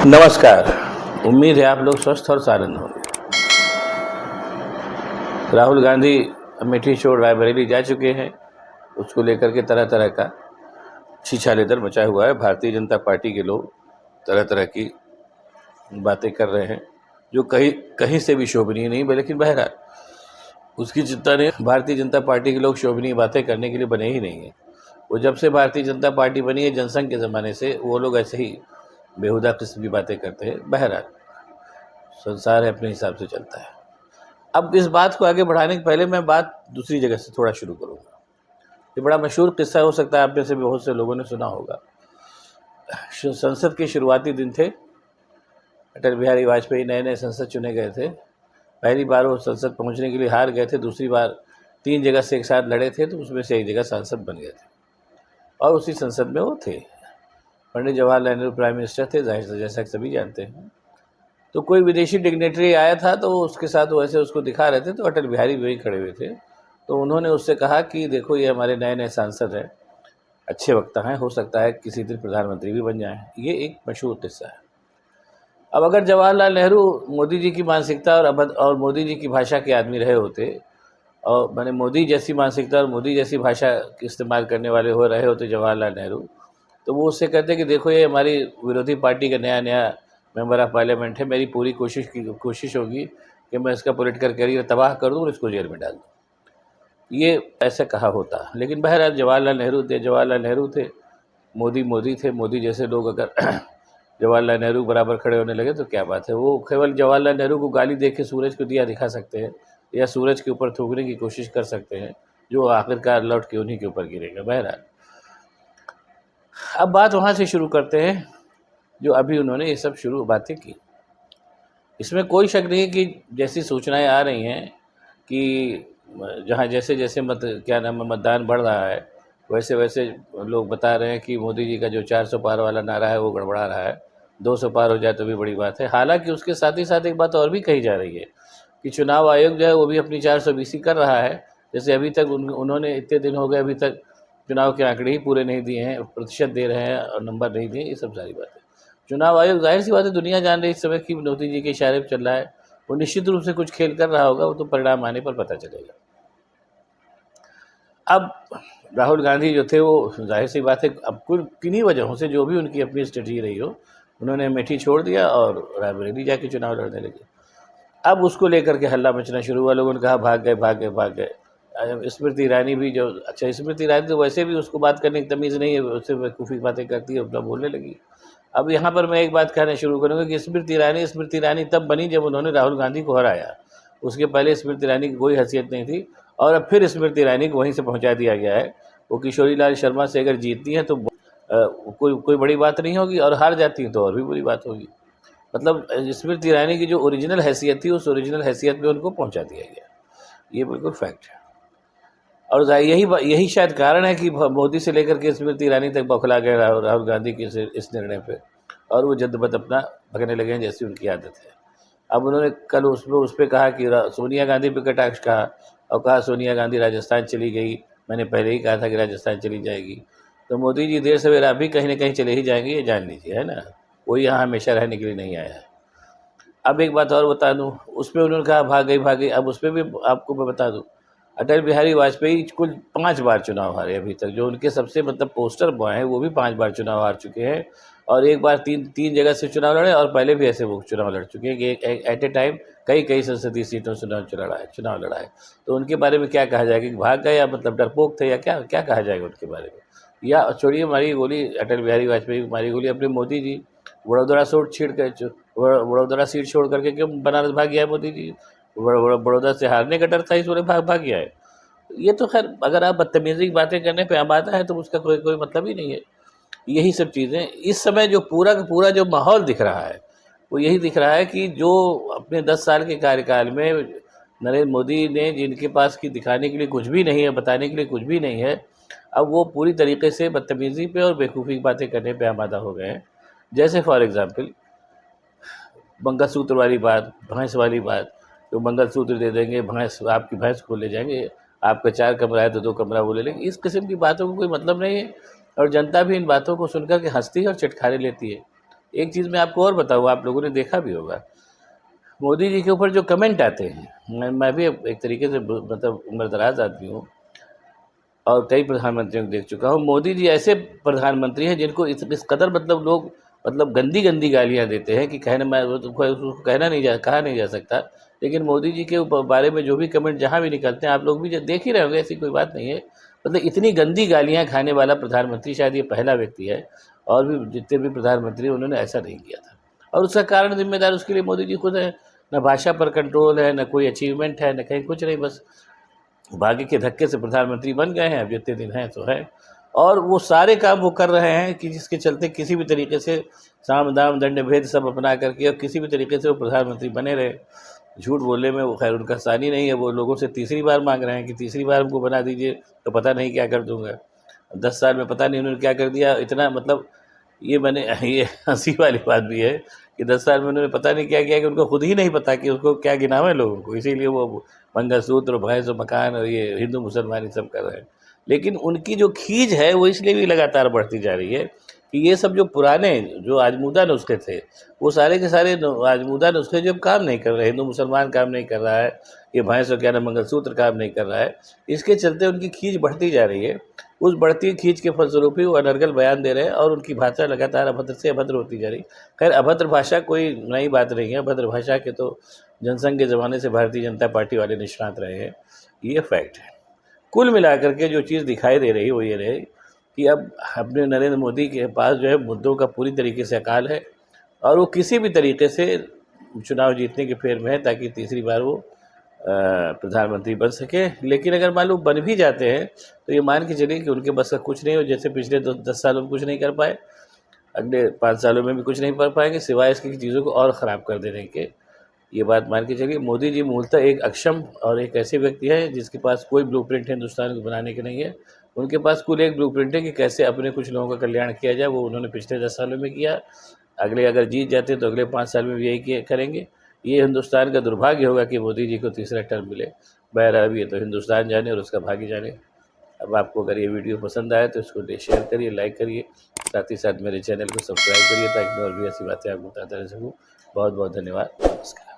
नमस्कार। उम्मीद है आप लोग स्वस्थ और आनंद होंगे। राहुल गांधी अमेठी छोड़ रायबरेली जा चुके हैं। उसको लेकर के तरह तरह का छिछालेदर मचा हुआ है। भारतीय जनता पार्टी के लोग तरह तरह की बातें कर रहे हैं जो कहीं से भी शोभनीय नहीं, लेकिन बहरहाल उसकी चिंता नहीं। भारतीय जनता पार्टी के लोग शोभनीय बातें करने के लिए बने ही नहीं हैं। वो जब से भारतीय जनता पार्टी बनी है, जनसंघ के ज़माने से वो लोग ऐसे ही बेहुदा किस्म की बातें करते हैं। बहरहाल संसार है, अपने हिसाब से चलता है। अब इस बात को आगे बढ़ाने के पहले मैं बात दूसरी जगह से थोड़ा शुरू करूँगा। ये बड़ा मशहूर किस्सा हो सकता है, आप में से बहुत से लोगों ने सुना होगा। संसद के शुरुआती दिन थे। अटल बिहारी वाजपेयी नए नए संसद चुने गए थे। पहली बार वो संसद पहुंचने के लिए हार गए थे। दूसरी बार 3 जगह से एक साथ लड़े थे, तो उसमें से एक जगह सांसद बन गए थे और उसी संसद में वो थे। पंडित जवाहरलाल नेहरू प्राइम मिनिस्टर थे, जाहिर से, जैसा कि सभी जानते हैं। तो कोई विदेशी डिग्नेटरी आया था, तो उसके साथ वो ऐसे उसको दिखा रहे थे, तो अटल बिहारी वही खड़े हुए थे। तो उन्होंने उससे कहा कि देखो, ये हमारे नए नए सांसद हैं, अच्छे वक्ता हैं, हो सकता है किसी दिन प्रधानमंत्री भी बन जाएं। ये एक मशहूर किस्सा है। अब अगर जवाहरलाल नेहरू मोदी जी की मानसिकता और मोदी जी की भाषा के आदमी रहे होते, और मैंने मोदी जैसी मानसिकता और मोदी जैसी भाषा इस्तेमाल करने वाले हो रहे होते जवाहरलाल नेहरू, तो वो उससे कहते कि देखो, ये हमारी विरोधी पार्टी का नया नया मेंबर ऑफ पार्लियामेंट है, मेरी पूरी कोशिश होगी कि मैं इसका पॉलिटिकल करियर तबाह कर दूँ और इसको जेल में डाल दूँ। ये ऐसे कहा होता। लेकिन बहरहाल जवाहरलाल नेहरू थे, मोदी थे। मोदी जैसे लोग अगर जवाहरलाल नेहरू बराबर खड़े होने लगे तो क्या बात है। वो केवल जवाहरलाल नेहरू को गाली दे के सूरज को दिया दिखा सकते हैं, या सूरज के ऊपर थूकने की कोशिश कर सकते हैं, जो आखिरकार लौट के उन्हीं के ऊपर गिरेगा। बहरहाल अब बात वहाँ से शुरू करते हैं जो अभी उन्होंने ये सब शुरू बातें की। इसमें कोई शक नहीं है कि जैसी सूचनाएं आ रही हैं कि जहाँ जैसे जैसे मतदान बढ़ रहा है, वैसे वैसे लोग बता रहे हैं कि मोदी जी का जो 400 पार वाला नारा है वो गड़बड़ा रहा है। 200 पार हो जाए तो भी बड़ी बात है। हालांकि उसके साथ ही साथ एक बात और भी कही जा रही है कि चुनाव आयोग जो है वो भी अपनी 420 कर रहा है। जैसे अभी तक उन्होंने इतने दिन हो गए, अभी तक चुनाव के आंकड़े ही पूरे नहीं दिए हैं, प्रतिशत दे रहे हैं और नंबर नहीं दिए। ये सब सारी बातें चुनाव आयोग, जाहिर सी बात है, दुनिया जान रही इस समय कि मोदी जी के इशारे पर चल रहा है। वो निश्चित रूप से कुछ खेल कर रहा होगा, वो तो परिणाम आने पर पता चलेगा। अब राहुल गांधी जो थे, वो जाहिर सी बात है, अब किन्हीं वजहों से, जो भी उनकी अपनी स्ट्रेटजी रही हो, उन्होंने अमेठी छोड़ दिया और रायबरेली जाके चुनाव लड़ने लगे। अब उसको लेकर के हल्ला मचना शुरू हुआ। लोगों ने कहा भाग गए। स्मृति ईरानी भी जो, अच्छा, स्मृति ईरानी तो वैसे भी उसको बात करने की तमीज़ नहीं है, उससे बेवकूफ़ी बातें करती है, अपना बोलने लगी। अब यहाँ पर मैं एक बात कहना शुरू करूँगा कि स्मृति ईरानी तब बनी जब उन्होंने राहुल गांधी को हराया। उसके पहले स्मृति ईरानी की कोई हैसियत नहीं थी, और अब फिर स्मृति ईरानी को वहीं से पहुँचा दिया गया है। वो किशोरी लाल शर्मा से अगर जीतती हैं तो कोई बड़ी बात नहीं होगी, और हार जाती हैं तो और भी बुरी बात होगी। मतलब स्मृति ईरानी की जो ओरिजिनल हैसियत थी, उस ओरिजिनल हैसियत में उनको पहुँचा दिया गया। ये बिल्कुल फैक्ट है। और यही शायद कारण है कि मोदी से लेकर के स्मृति ईरानी तक बौखला गए राहुल गांधी के इस निर्णय पे, और वो जद्दबद अपना भगने लगे हैं जैसी उनकी आदत है। अब उन्होंने कल उस पर कहा कि सोनिया गांधी पे कटाक्ष कहा, और कहा सोनिया गांधी राजस्थान चली गई, मैंने पहले ही कहा था कि राजस्थान चली जाएगी। तो मोदी जी देर सवेरा भी कहीं ना कहीं चले ही जाएंगे, ये जान लीजिए, है ना। वो यहाँ हमेशा रहने के लिए नहीं आया है। अब एक बात और बता दूँ, उसमें उन्होंने कहा भाग गई। अब उसमें भी आपको मैं बता दूँ, अटल बिहारी वाजपेयी कुल 5 बार चुनाव हारे अभी तक। जो उनके सबसे मतलब पोस्टर बॉय हैं, वो भी 5 बार चुनाव हार चुके हैं, और एक बार तीन जगह से चुनाव लड़े, और पहले भी ऐसे वो चुनाव लड़ चुके हैं कि एट ए टाइम कई संसदीय सीटों से चुनाव लड़ा है। तो उनके बारे में क्या कहा जाएगा कि भाग गए, या मतलब डरपोक थे, या क्या कहा जाएगा उनके बारे में। या छोड़िए, मारी गोली अटल बिहारी वाजपेयी को मारी गोली अपने मोदी जी। वडोदरा सीट छोड़ करके क्यों बनारस भाग गया है मोदी जी। बड़ौदा से हारने का डर था, इस वजह भाग गया है। ये तो खैर, अगर आप बदतमीजी की बातें करने पे हम आता है तो उसका कोई मतलब ही नहीं है। यही सब चीज़ें इस समय जो पूरा का पूरा जो माहौल दिख रहा है, वो यही दिख रहा है कि जो अपने 10 साल के कार्यकाल में नरेंद्र मोदी ने, जिनके पास की दिखाने के लिए कुछ भी नहीं है, बताने के लिए कुछ भी नहीं है, अब वो पूरी तरीके से बदतमीजी पे और बेवकूफ़ी की बातें करने पे आमादा हो गए हैं। जैसे फॉर एग्ज़ाम्पल मंगलसूत्र वाली बात, भैंस वाली बात, तो मंगलसूत्र दे देंगे, आपकी भैंस को ले जाएंगे, आपका 4 कमरा है तो 2 कमरा वो ले लेंगे। इस किस्म की बातों को कोई मतलब नहीं है, और जनता भी इन बातों को सुनकर के हंसती है और चटखारे लेती है। एक चीज़ मैं आपको और बताऊँ, आप लोगों ने देखा भी होगा, मोदी जी के ऊपर जो कमेंट आते हैं, मैं भी एक तरीके से मतलब उम्रदराज आदमी हूँ और कई प्रधानमंत्रियों को देख चुका हूँ। मोदी जी ऐसे प्रधानमंत्री हैं जिनको इस कदर मतलब लोग मतलब गंदी गालियाँ देते हैं कि कहने मैं वो तो उसको कहा नहीं जा सकता। लेकिन मोदी जी के बारे में जो भी कमेंट जहाँ भी निकलते हैं, आप लोग भी देख ही रहे होंगे, ऐसी कोई बात नहीं है। मतलब इतनी गंदी गालियाँ खाने वाला प्रधानमंत्री शायद ये पहला व्यक्ति है, और भी जितने भी प्रधानमंत्री उन्होंने ऐसा नहीं किया था। और उसका कारण जिम्मेदार उसके लिए मोदी जी खुद है। न भाषा पर कंट्रोल है, न कोई अचीवमेंट है, न कहीं कुछ नहीं, बस भाग्य के धक्के से प्रधानमंत्री बन गए हैं। अब जितने दिन हैं तो है, और वो सारे काम वो कर रहे हैं कि जिसके चलते किसी भी तरीके से साम दाम दंड भेद सब अपना करके और किसी भी तरीके से वो प्रधानमंत्री बने रहे। झूठ बोलने में वो खैर उनका सानी नहीं है। वो लोगों से तीसरी बार मांग रहे हैं कि तीसरी बार हमको बना दीजिए तो पता नहीं क्या कर दूंगा। 10 साल में पता नहीं उन्होंने क्या कर दिया। इतना मतलब ये हंसी वाली बात भी है कि 10 साल में उन्होंने पता नहीं क्या किया कि उनको खुद ही नहीं पता कि उसको क्या गिनावे लोगों को। इसीलिए वो मंगलसूत्र, भैंस और मकान और ये हिंदू मुसलमान सब कर रहे हैं। लेकिन उनकी जो खींच है वो इसलिए भी लगातार बढ़ती जा रही है कि ये सब जो पुराने जो आजमूदा नुस्खे थे, वो सारे के सारे आजमूदा नुस्खे जो काम नहीं कर रहे। हिंदू मुसलमान काम नहीं कर रहा है, ये भैंस और क्या नाम मंगलसूत्र काम नहीं कर रहा है। इसके चलते उनकी खींच बढ़ती जा रही है। उस बढ़ती खींच के फलस्वरूप ही वो अनर्गल बयान दे रहे हैं और उनकी भाषा लगातार अभद्र से अभद्र होती जा रही। खैर, अभद्र भाषा कोई नई बात नहीं है। अभद्र भाषा के तो जनसंघ के ज़माने से भारतीय जनता पार्टी वाले निष्णात रहे हैं, ये फैक्ट है। कुल मिलाकर के जो चीज़ दिखाई दे रही वो ये रही कि अब अपने नरेंद्र मोदी के पास जो है मुद्दों का पूरी तरीके से अकाल है, और वो किसी भी तरीके से चुनाव जीतने के फेर में है ताकि तीसरी बार वो प्रधानमंत्री बन सके। लेकिन अगर मान लो बन भी जाते हैं तो ये मान के चलिए कि उनके बस का कुछ नहीं हो। जैसे पिछले 10 सालों में कुछ नहीं कर पाए, अगले 5 सालों में भी कुछ नहीं कर पाएंगे, सिवाय इसकी चीज़ों को और ख़राब कर देने के। ये बात मान के चलिए, मोदी जी मूलतः एक अक्षम और एक ऐसे व्यक्ति हैं जिसके पास कोई ब्लूप्रिंट हिंदुस्तान को बनाने के नहीं है। उनके पास कुल एक ब्लूप्रिंट है कि कैसे अपने कुछ लोगों का कल्याण किया जाए। वो उन्होंने पिछले 10 सालों में किया। अगले अगर जीत जाते तो अगले 5 साल में भी यही करेंगे। ये हिंदुस्तान का दुर्भाग्य होगा कि मोदी जी को तीसरा टर्म मिले। बहरहाल ये तो हिंदुस्तान जाने और उसका भाग्य जाने। अब आपको अगर ये वीडियो पसंद आए तो इसको शेयर करिए, लाइक करिए, साथ ही साथ मेरे चैनल को सब्सक्राइब करिए ताकि मैं और भी ऐसी बातें आपको बताता रह सकूँ। बहुत बहुत धन्यवाद। नमस्कार।